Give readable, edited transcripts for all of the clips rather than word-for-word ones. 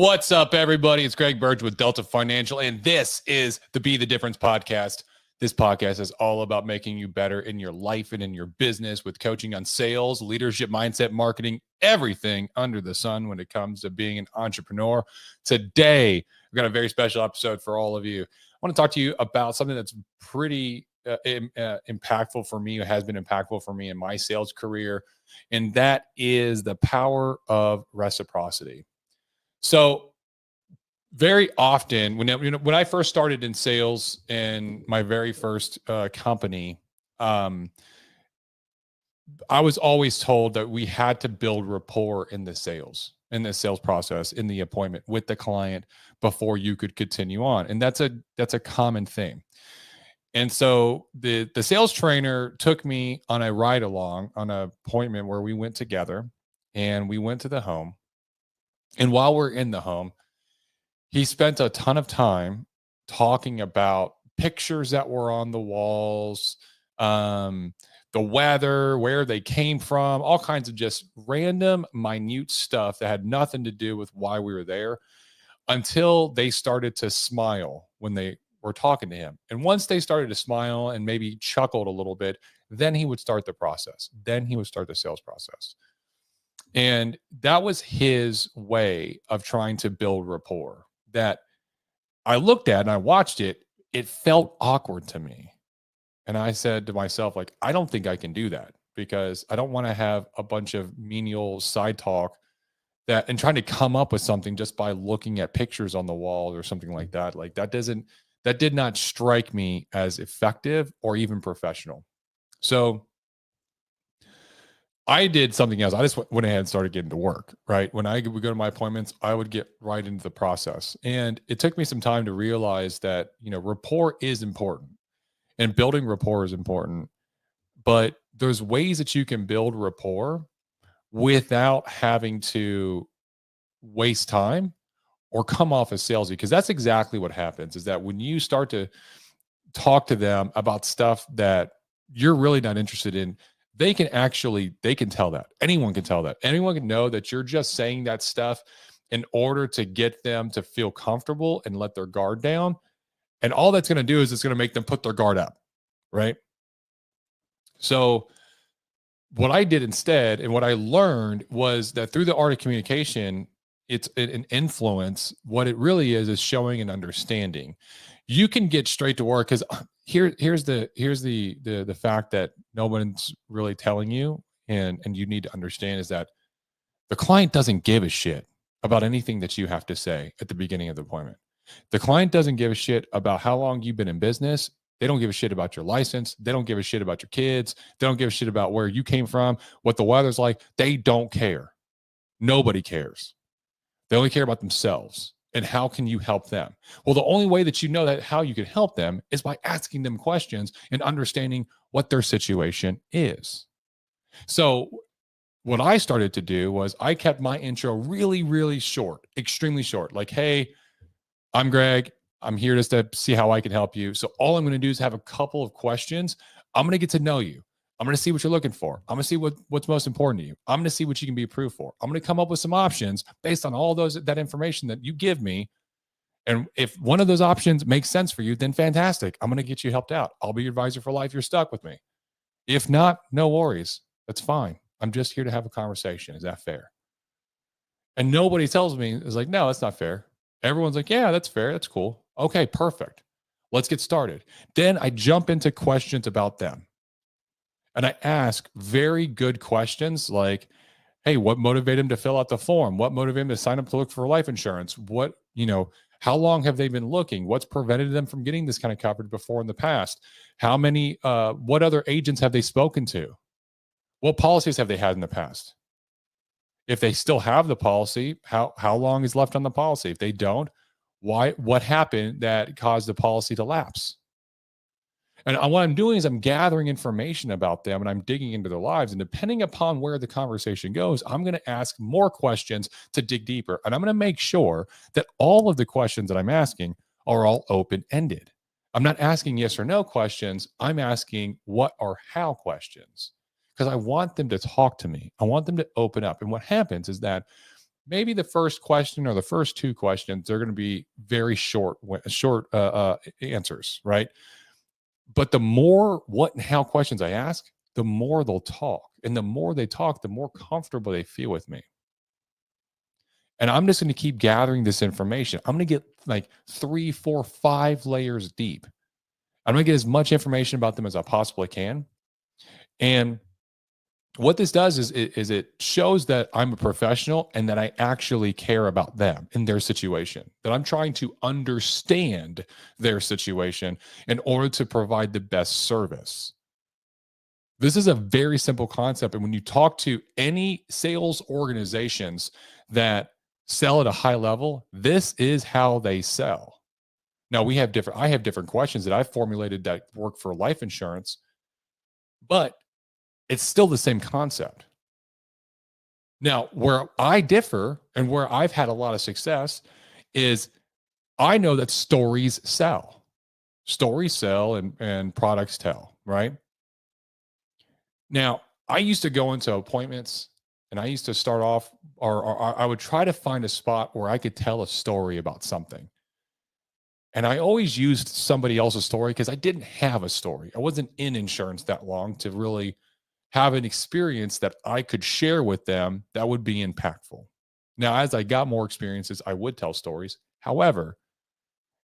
What's up, everybody? It's Greg Burge with Delta Financial, and this is the Be the Difference podcast. This podcast is all about making you better in your life and in your business with coaching on sales, leadership, mindset, marketing, everything under the sun when it comes to being an entrepreneur. Today, we've got a very special episode for all of you. I want to talk to you about something that's pretty impactful for me, has been impactful for me in my sales career, and that is the power of reciprocity. So very often when I first started in sales in my very first company, I was always told that we had to build rapport in the sales process, in the appointment with the client before you could continue on. And that's a common thing. And so the sales trainer took me on a ride along on an appointment where we went together and we went to the home. And while we're in the home, he spent a ton of time talking about pictures that were on the walls, the weather, where they came from, all kinds of just random, minute stuff that had nothing to do with why we were there, until they started to smile when they were talking to him. And once they started to smile and maybe chuckled a little bit, then he would start the process. Then he would start the sales process. And that was his way of trying to build rapport that I looked at and I watched it. It felt awkward to me. And I said to myself, like, I don't think I can do that because I don't want to have a bunch of menial side talk and trying to come up with something just by looking at pictures on the wall or something like that. Like that did not strike me as effective or even professional. So I did something else. I just went ahead and started getting to work, right? When I would go to my appointments, I would get right into the process. And it took me some time to realize that, rapport is important and building rapport is important, but there's ways that you can build rapport without having to waste time or come off as salesy. Because that's exactly what happens, is that when you start to talk to them about stuff that you're really not interested in, they can tell that. Anyone can tell that. Anyone can know that you're just saying that stuff in order to get them to feel comfortable and let their guard down. And all that's going to do is it's going to make them put their guard up, right? So what I did instead, and what I learned, was that through the art of communication, it's an influence. What it really is showing an understanding. You can get straight to work, because here's the fact that no one's really telling you, and you need to understand, is that the client doesn't give a shit about anything that you have to say at the beginning of the appointment. The client doesn't give a shit about how long you've been in business. They don't give a shit about your license. They don't give a shit about your kids. They don't give a shit about where you came from, what the weather's like. They don't care. Nobody cares. They only care about themselves. And how can you help them? Well, the only way that you know that how you can help them is by asking them questions and understanding what their situation is. So what I started to do was I kept my intro really, really short, extremely short. Like, hey, I'm Greg. I'm here just to see how I can help you. So all I'm going to do is have a couple of questions. I'm going to get to know you. I'm going to see what you're looking for. I'm going to see what's most important to you. I'm going to see what you can be approved for. I'm going to come up with some options based on all that information that you give me. And if one of those options makes sense for you, then fantastic. I'm going to get you helped out. I'll be your advisor for life. You're stuck with me. If not, no worries. That's fine. I'm just here to have a conversation. Is that fair? And nobody tells me, is like, no, that's not fair. Everyone's like, yeah, that's fair. That's cool. Okay, perfect. Let's get started. Then I jump into questions about them. And I ask very good questions like, hey, what motivated them to fill out the form? What motivated them to sign up to look for life insurance? How long have they been looking? What's prevented them from getting this kind of coverage before in the past? What other agents have they spoken to? What policies have they had in the past? If they still have the policy, how long is left on the policy? If they don't, what happened that caused the policy to lapse? And what I'm doing is I'm gathering information about them and I'm digging into their lives. And depending upon where the conversation goes, I'm going to ask more questions to dig deeper. And I'm going to make sure that all of the questions that I'm asking are all open-ended. I'm not asking yes or no questions. I'm asking what or how questions, because I want them to talk to me. I want them to open up. And what happens is that maybe the first question or the first two questions, they're going to be very short answers, right? But the more what and how questions I ask, the more they'll talk. And the more they talk, the more comfortable they feel with me. And I'm just going to keep gathering this information. I'm going to get like 3, 4, 5 layers deep. I'm going to get as much information about them as I possibly can. And what this does is it shows that I'm a professional and that I actually care about them in their situation, that I'm trying to understand their situation in order to provide the best service. This is a very simple concept. And when you talk to any sales organizations that sell at a high level, this is how they sell. Now I have different questions that I've formulated that work for life insurance, but it's still the same concept. Now, where I differ and where I've had a lot of success is I know that stories sell. Stories sell and products tell, right? Now, I used to go into appointments and I used to start off, or I would try to find a spot where I could tell a story about something. And I always used somebody else's story because I didn't have a story. I wasn't in insurance that long to really have an experience that I could share with them that would be impactful. Now, as I got more experiences, I would tell stories. However,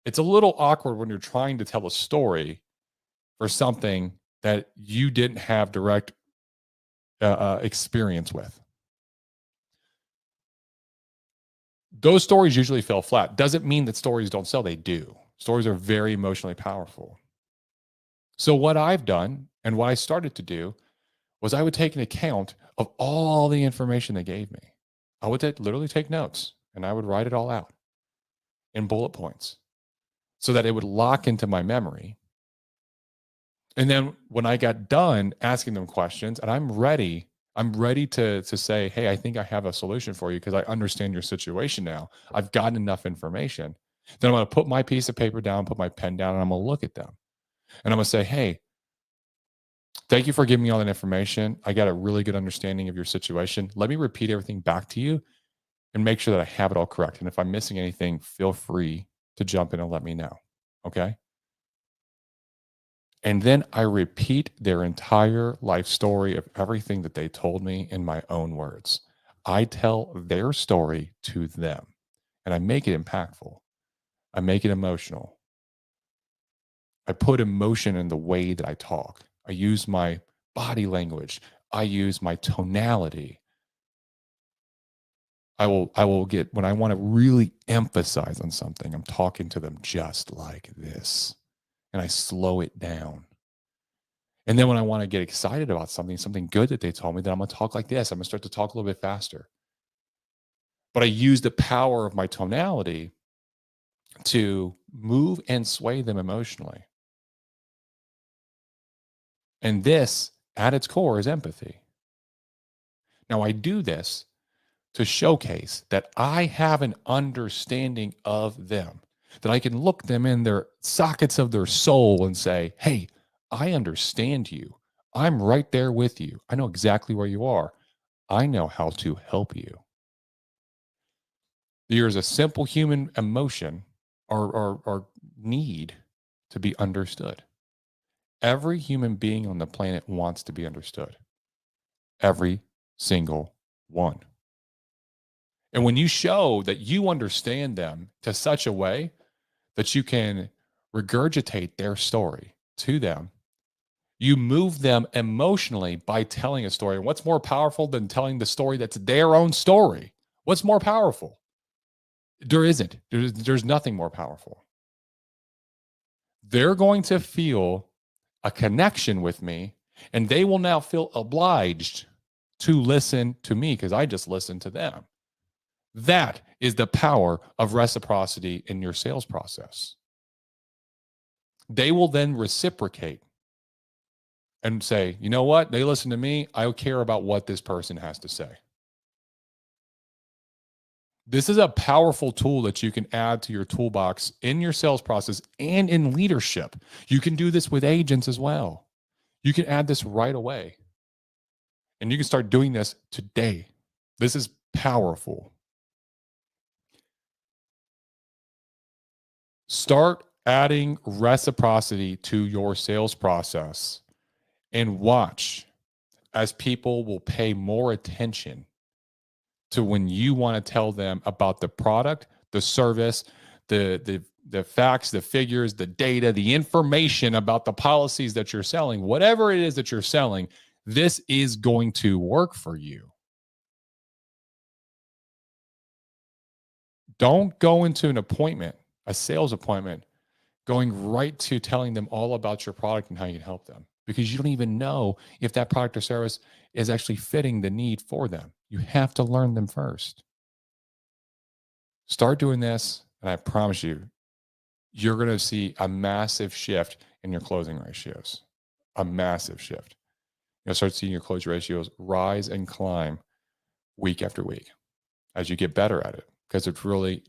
it's a little awkward when you're trying to tell a story for something that you didn't have direct experience with. Those stories usually fell flat. Doesn't mean that stories don't sell, they do. Stories are very emotionally powerful. So, what I've done and what I started to do was I would take an account of all the information they gave me. I would literally take notes and I would write it all out in bullet points so that it would lock into my memory. And then when I got done asking them questions and I'm ready to say, hey, I think I have a solution for you because I understand your situation now. I've gotten enough information. Then I'm going to put my piece of paper down, put my pen down, and I'm going to look at them. And I'm going to say, hey, thank you for giving me all that information. I got a really good understanding of your situation. Let me repeat everything back to you and make sure that I have it all correct. And if I'm missing anything, feel free to jump in and let me know. Okay. And then I repeat their entire life story of everything that they told me in my own words. I tell their story to them and I make it impactful. I make it emotional. I put emotion in the way that I talk. I use my body language. I use my tonality. I will get when I want to really emphasize on something, I'm talking to them just like this. And I slow it down. And then when I want to get excited about something good that they told me, then I'm going to talk like this. I'm going to start to talk a little bit faster. But I use the power of my tonality to move and sway them emotionally. And this, at its core, is empathy. Now, I do this to showcase that I have an understanding of them, that I can look them in their sockets of their soul and say, hey, I understand you. I'm right there with you. I know exactly where you are. I know how to help you. There's a simple human emotion or need to be understood. Every human being on the planet wants to be understood. Every single one. And when you show that you understand them to such a way that you can regurgitate their story to them, you move them emotionally by telling a story. And what's more powerful than telling the story that's their own story? What's more powerful? There isn't. There's nothing more powerful. They're going to feel a connection with me, and they will now feel obliged to listen to me because I just listened to them. That is the power of reciprocity in your sales process. They will then reciprocate and say, you know what? They listen to me. I care about what this person has to say. This is a powerful tool that you can add to your toolbox in your sales process and in leadership. You can do this with agents as well. You can add this right away. And you can start doing this today. This is powerful. Start adding reciprocity to your sales process and watch as people will pay more attention to when you want to tell them about the product, the service, the facts, the figures, the data, the information about the policies that you're selling, whatever it is that you're selling, this is going to work for you. Don't go into an appointment, a sales appointment, going right to telling them all about your product and how you can help them because you don't even know if that product or service is actually fitting the need for them. You have to learn them first. Start doing this, and I promise you, you're going to see a massive shift in your closing ratios. A massive shift. You'll start seeing your close ratios rise and climb week after week as you get better at it. Because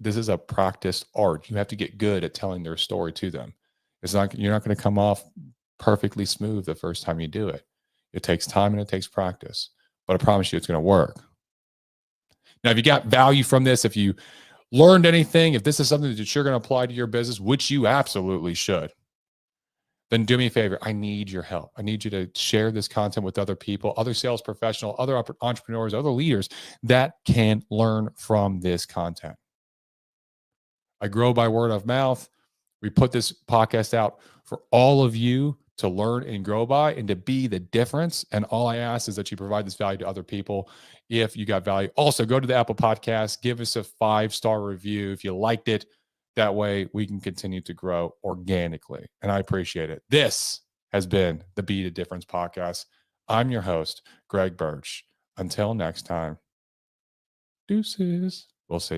this is a practiced art. You have to get good at telling their story to them. You're not going to come off perfectly smooth the first time you do it. It takes time and it takes practice, but I promise you it's going to work. Now, if you got value from this, if you learned anything, if this is something that you're going to apply to your business, which you absolutely should, then do me a favor. I need your help. I need you to share this content with other people, other sales professionals, other entrepreneurs, other leaders that can learn from this content. I grow by word of mouth. We put this podcast out for all of you to learn and grow by and to be the difference. And all I ask is that you provide this value to other people if you got value. Also, go to the Apple Podcast, give us a 5-star review if you liked it. That way we can continue to grow organically. And I appreciate it. This has been the Be the Difference podcast. I'm your host, Greg Birch. Until next time, deuces. We'll see you.